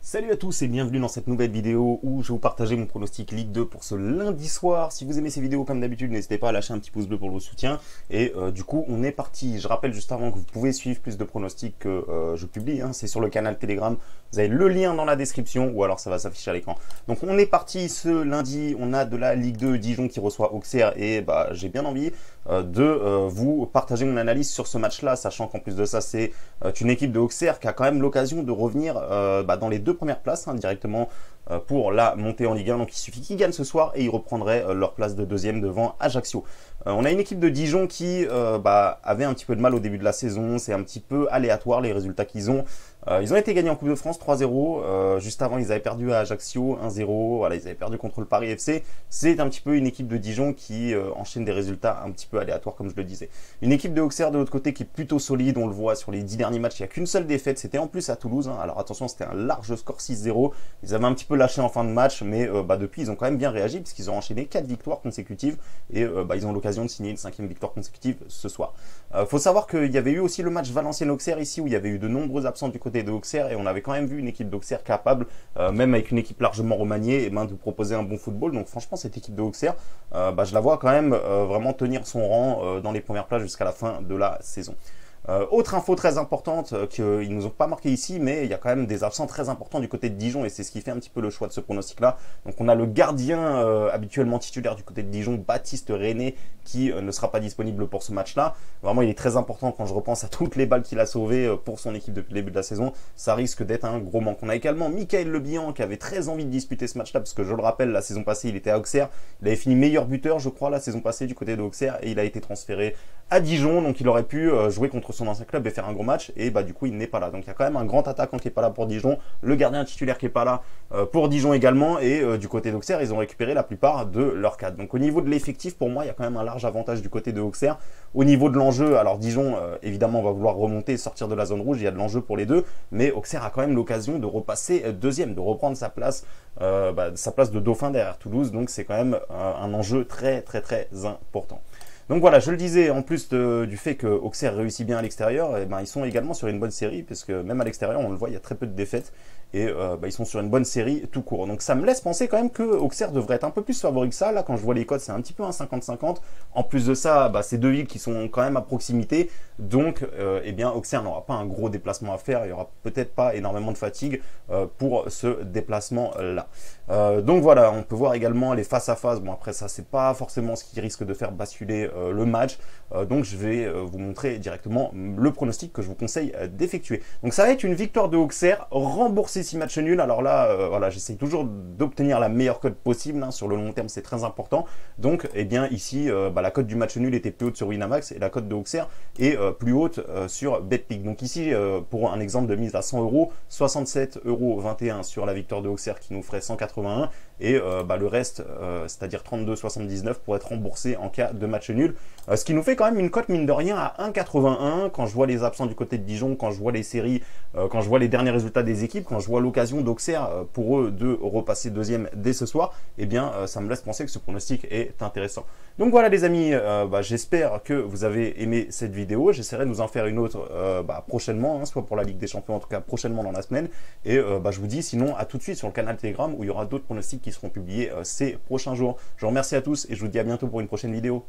Salut à tous et bienvenue dans cette nouvelle vidéo où je vais vous partager mon pronostic Ligue 2 pour ce lundi soir. Si vous aimez ces vidéos comme d'habitude, n'hésitez pas à lâcher un petit pouce bleu pour le soutien. Et du coup, on est parti. Je rappelle juste avant que vous pouvez suivre plus de pronostics que je publie. C'est sur le canal Telegram. Vous avez le lien dans la description ou alors ça va s'afficher à l'écran. Donc on est parti ce lundi. On a de la Ligue 2 Dijon qui reçoit Auxerre et j'ai bien envie de vous partager mon analyse sur ce match-là, sachant qu'en plus de ça, c'est une équipe de Auxerre qui a quand même l'occasion de revenir dans les deux premières places directement pour la montée en Ligue 1. Donc il suffit qu'ils gagnent ce soir et ils reprendraient leur place de deuxième devant Ajaccio. On a une équipe de Dijon qui avait un petit peu de mal au début de la saison. C'est un petit peu aléatoire les résultats qu'ils ont. Ils ont été gagnés en Coupe de France 3-0. Juste avant, ils avaient perdu à Ajaccio 1-0. Voilà, ils avaient perdu contre le Paris FC. C'est un petit peu une équipe de Dijon qui enchaîne des résultats un petit peu aléatoires, comme je le disais. Une équipe de Auxerre de l'autre côté qui est plutôt solide. On le voit sur les 10 derniers matchs. Il n'y a qu'une seule défaite. C'était en plus à Toulouse. Alors attention, c'était un large score 6-0. Ils avaient un petit peu lâché en fin de match, mais depuis, ils ont quand même bien réagi puisqu'ils ont enchaîné 4 victoires consécutives et ils ont l'occasion de signer une 5e victoire consécutive ce soir. Faut savoir qu'il y avait eu aussi le match Valenciennes-Auxerre ici où il y avait eu de nombreux absents du côté de Auxerre et on avait quand même vu une équipe d'Auxerre capable, même avec une équipe largement remaniée, de vous proposer un bon football. Donc franchement, cette équipe de Auxerre, je la vois quand même vraiment tenir son rang dans les premières places jusqu'à la fin de la saison. Autre info très importante qu'ils nous ont pas marqué ici, mais il y a quand même des absents très importants du côté de Dijon et c'est ce qui fait un petit peu le choix de ce pronostic-là. Donc on a le gardien habituellement titulaire du côté de Dijon, Baptiste René, qui ne sera pas disponible pour ce match-là. Vraiment, il est très important quand je repense à toutes les balles qu'il a sauvées pour son équipe depuis le début de la saison. Ça risque d'être un gros manque. On a également Michael Lebihan qui avait très envie de disputer ce match-là parce que je le rappelle, la saison passée, il était à Auxerre. Il avait fini meilleur buteur, je crois, la saison passée du côté de Auxerre et il a été transféré à Dijon. Donc il aurait pu jouer contre son ancien club et faire un gros match et du coup il n'est pas là. Donc il y a quand même un grand attaquant qui est pas là pour Dijon, le gardien titulaire qui est pas là pour Dijon également et du côté d'Auxerre ils ont récupéré la plupart de leurs cadres. Donc au niveau de l'effectif, pour moi il y a quand même un large avantage du côté de Auxerre. Au niveau de l'enjeu, alors Dijon évidemment va vouloir remonter et sortir de la zone rouge, il y a de l'enjeu pour les deux, mais Auxerre a quand même l'occasion de repasser deuxième, de reprendre sa place de dauphin derrière Toulouse. Donc c'est quand même un enjeu très très très important. Donc voilà, je le disais, en plus du fait que Auxerre réussit bien à l'extérieur, ils sont également sur une bonne série, parce que même à l'extérieur, on le voit, il y a très peu de défaites, et ils sont sur une bonne série tout court. Donc ça me laisse penser quand même que Auxerre devrait être un peu plus favori que ça. Là, quand je vois les codes, c'est un petit peu un 50-50. En plus de ça, c'est deux villes qui sont quand même à proximité, donc Auxerre n'aura pas un gros déplacement à faire, il n'y aura peut-être pas énormément de fatigue pour ce déplacement-là. Donc voilà, on peut voir également les face-à-face. Bon, après ça, c'est pas forcément ce qui risque de faire basculer le match. Donc je vais vous montrer directement le pronostic que je vous conseille d'effectuer. Donc ça va être une victoire de Auxerre, rembourser 6 matchs nuls. Alors là, j'essaie toujours d'obtenir la meilleure cote possible. Sur le long terme, c'est très important. Donc, ici, la cote du match nul était plus haute sur Winamax et la cote de Auxerre est plus haute sur Betclic. Donc ici, pour un exemple de mise à 100 €, 67,21 € sur la victoire de Auxerre qui nous ferait 181 et le reste, c'est-à-dire 32,79 pour être remboursé en cas de match nul. Ce qui nous fait quand même une cote mine de rien à 1,81 quand je vois les absents du côté de Dijon, quand je vois les séries, quand je vois les derniers résultats des équipes, quand je vois l'occasion d'Auxerre pour eux de repasser deuxième dès ce soir, ça me laisse penser que ce pronostic est intéressant. Donc voilà les amis, j'espère que vous avez aimé cette vidéo. J'essaierai de vous en faire une autre prochainement, soit pour la Ligue des Champions, en tout cas prochainement dans la semaine. Et je vous dis sinon à tout de suite sur le canal Telegram où il y aura d'autres pronostics qui seront publiés ces prochains jours. Je vous remercie à tous et je vous dis à bientôt pour une prochaine vidéo.